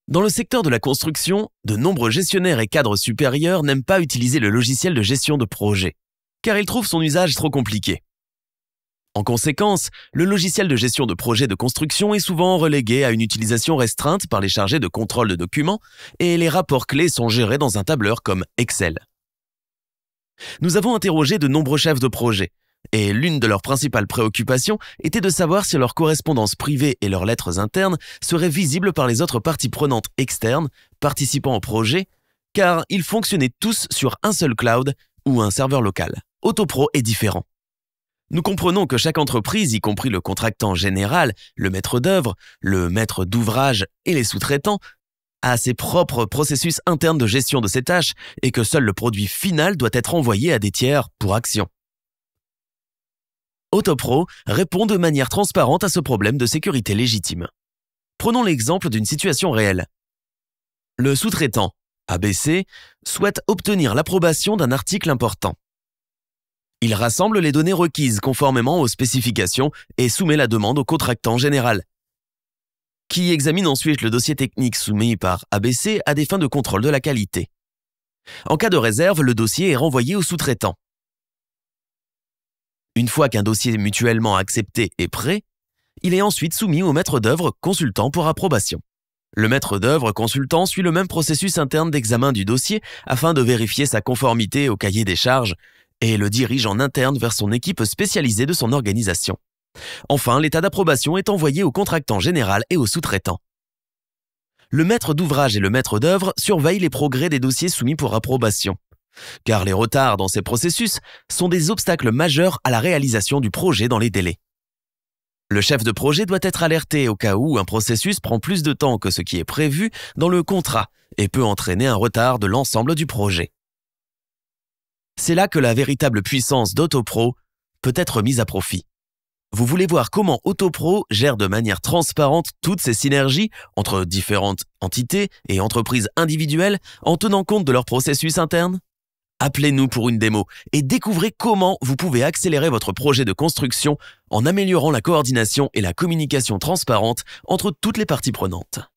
Dans le secteur de la construction, de nombreux gestionnaires et cadres supérieurs n'aiment pas utiliser le logiciel de gestion de projet, car ils trouvent son usage trop compliqué. En conséquence, le logiciel de gestion de projet de construction est souvent relégué à une utilisation restreinte par les chargés de contrôle de documents et les rapports clés sont gérés dans un tableur comme Excel. Nous avons interrogé de nombreux chefs de projet et l'une de leurs principales préoccupations était de savoir si leur correspondance privée et leurs lettres internes seraient visibles par les autres parties prenantes externes participant au projet, car ils fonctionnaient tous sur un seul cloud ou un serveur local. Autopro est différent. Nous comprenons que chaque entreprise, y compris le contractant général, le maître d'œuvre, le maître d'ouvrage et les sous-traitants, a ses propres processus internes de gestion de ses tâches et que seul le produit final doit être envoyé à des tiers pour action. Autopro répond de manière transparente à ce problème de sécurité légitime. Prenons l'exemple d'une situation réelle. Le sous-traitant, ABC, souhaite obtenir l'approbation d'un article important. Il rassemble les données requises conformément aux spécifications et soumet la demande au contractant général, qui examine ensuite le dossier technique soumis par ABC à des fins de contrôle de la qualité. En cas de réserve, le dossier est renvoyé au sous-traitant. Une fois qu'un dossier mutuellement accepté est prêt, il est ensuite soumis au maître d'œuvre consultant pour approbation. Le maître d'œuvre consultant suit le même processus interne d'examen du dossier afin de vérifier sa conformité au cahier des charges et le dirige en interne vers son équipe spécialisée de son organisation. Enfin, l'état d'approbation est envoyé au contractant général et au sous-traitant. Le maître d'ouvrage et le maître d'œuvre surveillent les progrès des dossiers soumis pour approbation, car les retards dans ces processus sont des obstacles majeurs à la réalisation du projet dans les délais. Le chef de projet doit être alerté au cas où un processus prend plus de temps que ce qui est prévu dans le contrat et peut entraîner un retard de l'ensemble du projet. C'est là que la véritable puissance d'Autopro peut être mise à profit. Vous voulez voir comment Autopro gère de manière transparente toutes ces synergies entre différentes entités et entreprises individuelles en tenant compte de leurs processus internes ? Appelez-nous pour une démo et découvrez comment vous pouvez accélérer votre projet de construction en améliorant la coordination et la communication transparente entre toutes les parties prenantes.